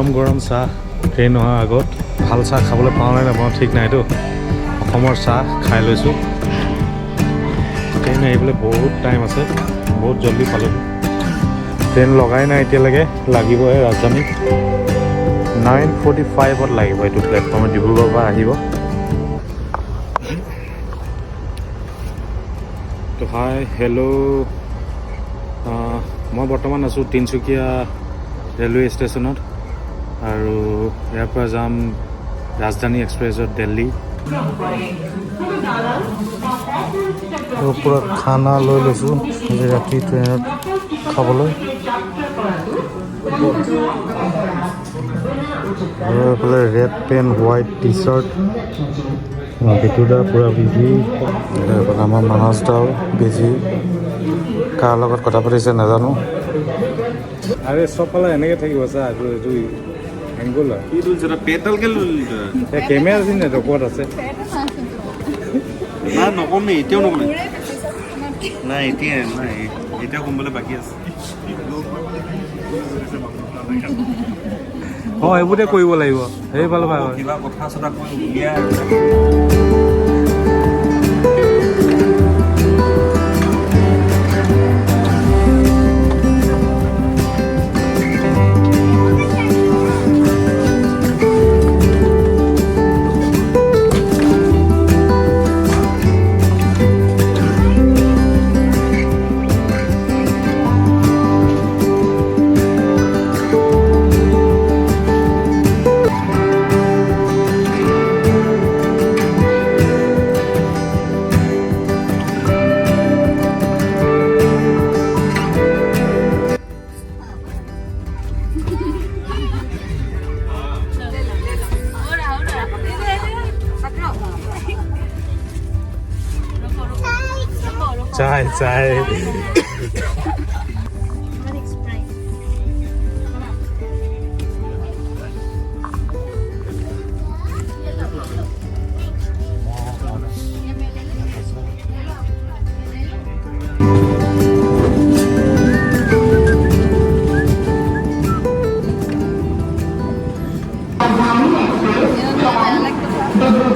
গৰম গৰম চাহ ট্ৰেইন অহাৰ আগত ভাল চাহ খাবলৈ পাওঁ নে নাপাওঁ ঠিক নাইতো অসমৰ চাহ খাই লৈছোঁ ট্ৰেইন আহিবলৈ বহুত টাইম আছে বহুত জলদি পালোঁ ট্ৰেইন লগাই নাই এতিয়ালৈকে লাগিবহে ৰাজধানী 9:45 লাগিব এইটো প্লেটফৰ্মত ডিব্ৰুগড়ৰ পৰা আহিব তো হাই হেল্ল' মই বৰ্তমান আছোঁ তিনিচুকীয়া ৰেলৱে ষ্টেচনত আৰু ইয়াৰ পৰা যাম ৰাজধানী এক্সপ্ৰেছত দিল্লী পূৰা খানা লৈ লৈছোঁ ৰাতি ট্ৰেইনত খাবলৈ আৰু এইফালে red pant white T shirt বিটুদা পূৰা বিজি এইফালে আমাৰ মানসদাও বিজি কাৰ লগত কথা পাতিছে নাজানো আৰে চবফালে এনেকৈ থাকিব চা এইটো এংগুল হয় কি তুলিছে পেটলকে কেমেৰা আছে নে ক'ত আছে নাই নকমে এতিয়াও নকমে নাই এতিয়া কমবলৈ বাকী আছে এইবোৰতে কৰিব লাগিব সেইফালৰ পৰা কিবা কথা চথা কৈ উলিয়াই চাই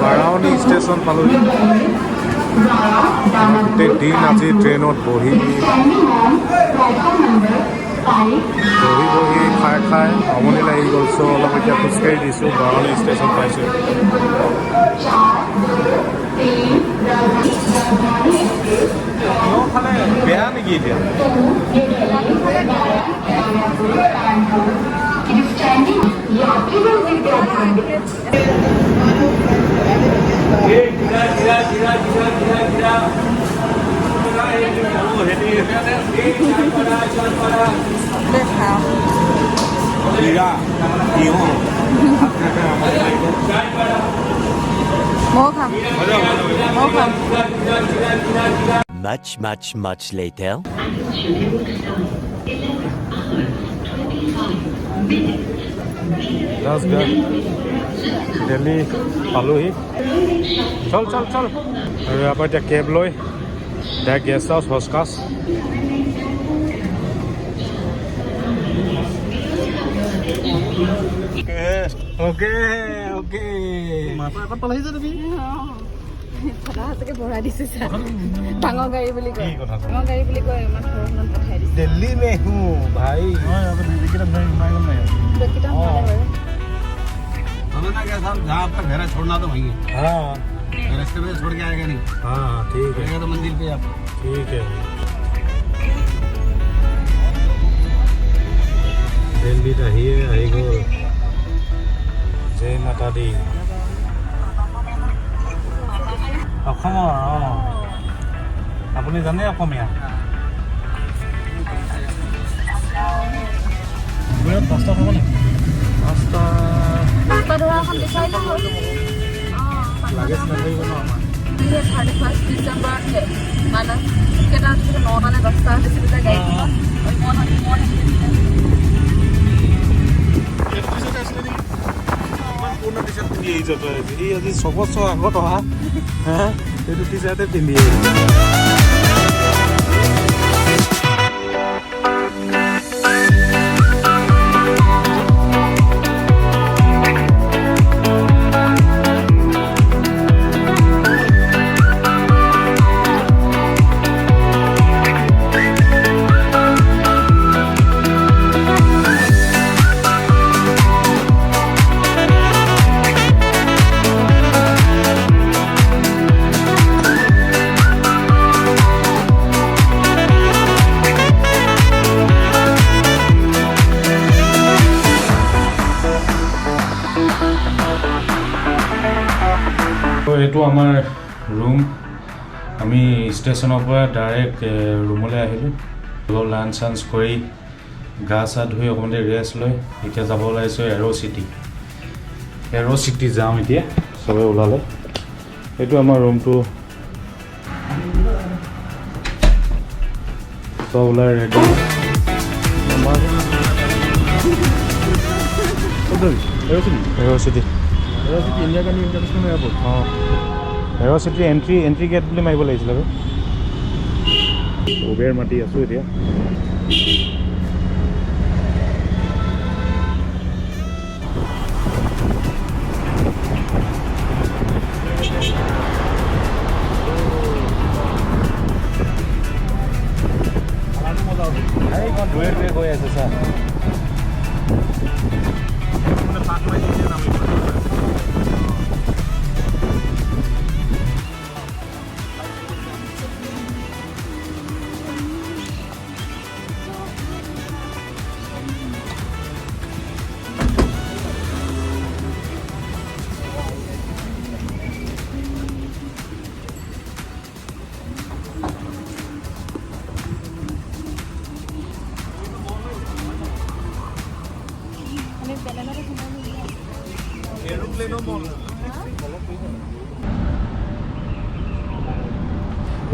বাৰাউনী ষ্টেচন পালোহি গোটেই দিন আজি ট্ৰেইনত বহি খাই আমনি লাগি গ'ল চ' অলপ এতিয়া খোজকাঢ়ি দিছোঁ বাৰাউনী ষ্টেচন পাইছোঁ বেয়া নেকি এতিয়া Much later. দিল্লী পালোহি চল আৰু ইয়াৰ পৰা এতিয়া কেব লৈ ডাইৰেক্ট গেষ্ট হাউচ হস্কাচ অ'কে পালাহিছে তুমি ডাঙৰ গাড়ী বুলি কয় दिल्ली में हूँ भाई हमें ना क्या साहब जहाँ आपका घर है छोड़ना तो वहीं है हाँ रास्ते में छोड़ के आएगा नहीं हाँ ठीक है तो मंदिर पे आप ठीक है दिल्ली আহি গ'ল জয় মাতা দি অসমৰ আপুনি জানে অসমীয়া পাঁচটা খাব নেকি পাঁচটা লাগেজ নাথাকিব ন আমাৰ 31 ডিচেম্বৰত মানে কেইটা 9টা নে 10টা বেছিবিলাক গাড়ী আজি ছবছৰ আগত অহা এইটো টি চাৰ্টে পিন্ধি এইটো আমাৰ ৰুম আমি ষ্টেচনৰ পৰা ডাইৰেক্ট ৰুমলৈ আহিলোঁ অলপ লাঞ্চ চাঞ্চ কৰি গা চা ধুই অকণমান ৰেষ্ট লৈ এতিয়া যাব ওলাইছোঁ এৰ' চিটি যাওঁ এতিয়া চবে ওলালে এইটো আমাৰ ৰুমটো চব ওলাই ৰেডি এৰ' চিটি इंडिया का न्यू इंटरनेशनल एयरपोर्ट অঁ এৰ' চিটি এণ্ট্ৰি গেট বুলি মাৰিব লাগিছিল আৰু উবেৰ মাতি আছোঁ এতিয়া এইখন ধুৱে গৈ আছে ছাৰ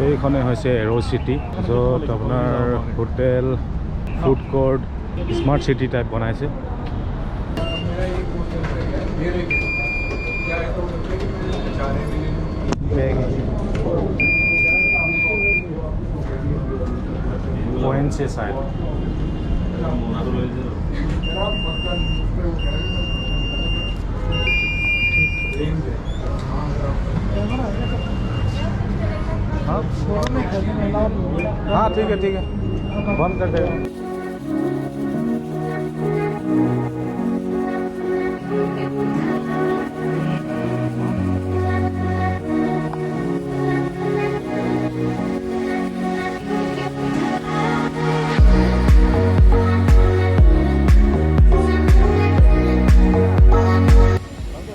এইখনে হৈছে এৰ' চিটি য'ত আপোনাৰ hotel food court smart city type বনাইছে পইণ্টছে চাই हाँ ठीक है बंद कर दे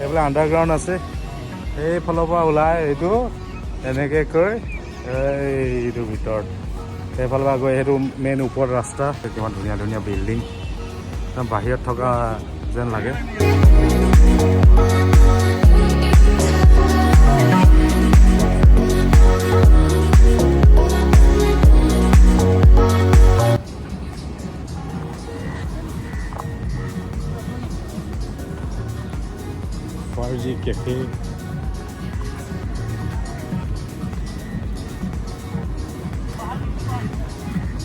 এইফালে আণ্ডাৰগ্ৰাউণ্ড আছে এইফালৰ পৰা ওলাই এইটো এনেকৈ কৈ এইটো ভিতৰত সেইফালৰ পৰা গৈ সেইটো মেইন ওপৰত ৰাস্তা কিমান ধুনীয়া ধুনীয়া বিল্ডিং বাহিৰত থকা যেন লাগে ফাৰ্জি কেফে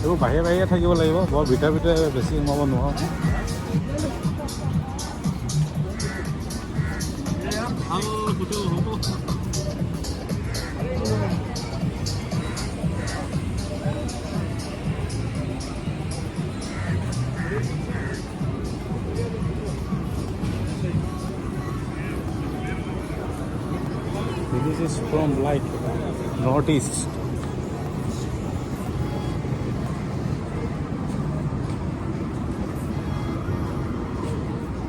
এইবোৰ বাহিৰে থাকিব লাগিব বৰ ভিতৰে বেছি সোমাব নোৱাৰোঁ This is from like northeast.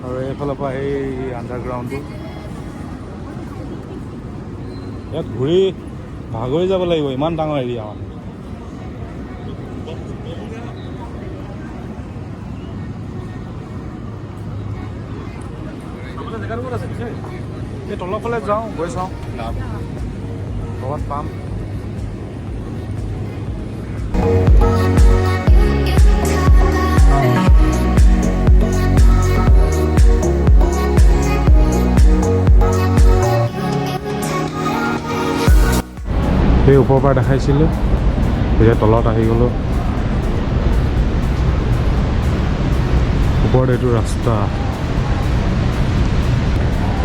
আৰু এইফালৰ পৰা এই আণ্ডাৰগ্ৰাউণ্ডটো ইয়াত ঘূৰি ভাগৰি যাব লাগিব ইমান ডাঙৰ এৰিয়া মানে এই তলৰ ফালে যাওঁ গৈ চাওঁ ক'ৰবাত পাম সেই ওপৰৰ পৰা দেখাইছিলোঁ এতিয়া তলত আহি গ'লোঁ ওপৰত এইটো ৰাস্তা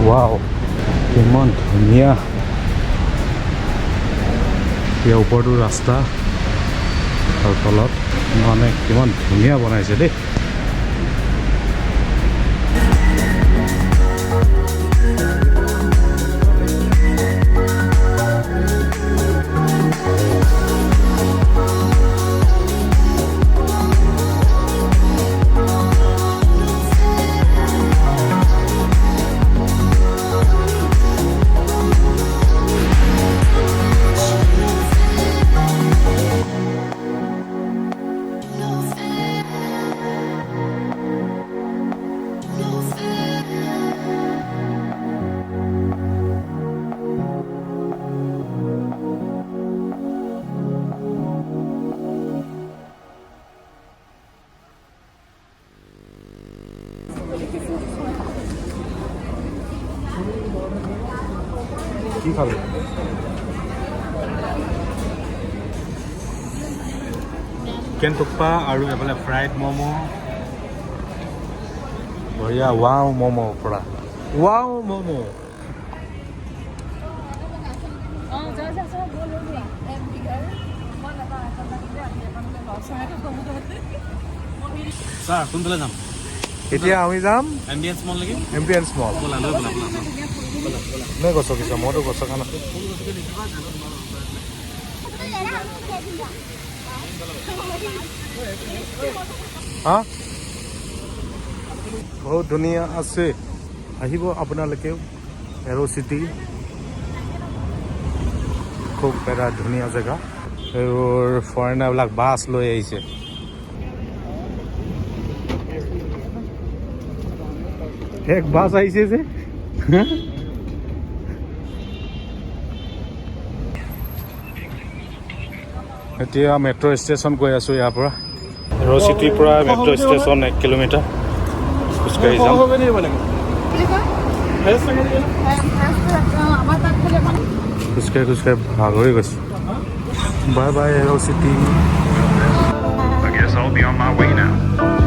ৱাও কিমান ধুনীয়া ইয়াৰ ওপৰতো ৰাস্তা আৰু তলত মানে কিমান ধুনীয়া বনাইছে দেই খালোঁ চিকেন থুপ্পা আৰু এইফালে ফ্ৰাইড ম'ম' বঢ়িয়া ৱাও ম'ম' পৰা ৱাও ম'ম' ছাৰ কোনফালে যাম এতিয়া আমি যাম এম্বিয়েন্স মল নেকি এম্পিয়েন্স মল ব'লা লৈ ব'লা ব'লা নাই গছ কিছা মইতো গছ খান আছে হা বহুত ধুনীয়া আছে আহিব আপোনালোকেও এৰো চিটি খুব এটা ধুনীয়া জেগা এইবোৰ ফৰেনাৰবিলাক বাছ লৈ আহিছে এক বাছ আহিছে যে এতিয়া মেট্ৰ' ষ্টেচন গৈ আছোঁ ইয়াৰ পৰা এৰো চিটিৰ পৰা মেট্ৰ' ষ্টেচন 1 কিলোমিটাৰ খোজকাঢ়ি যাম খোজকাঢ়ি ভাগৰি গৈছোঁ bye bye arrow city I guess I'll be on my way now.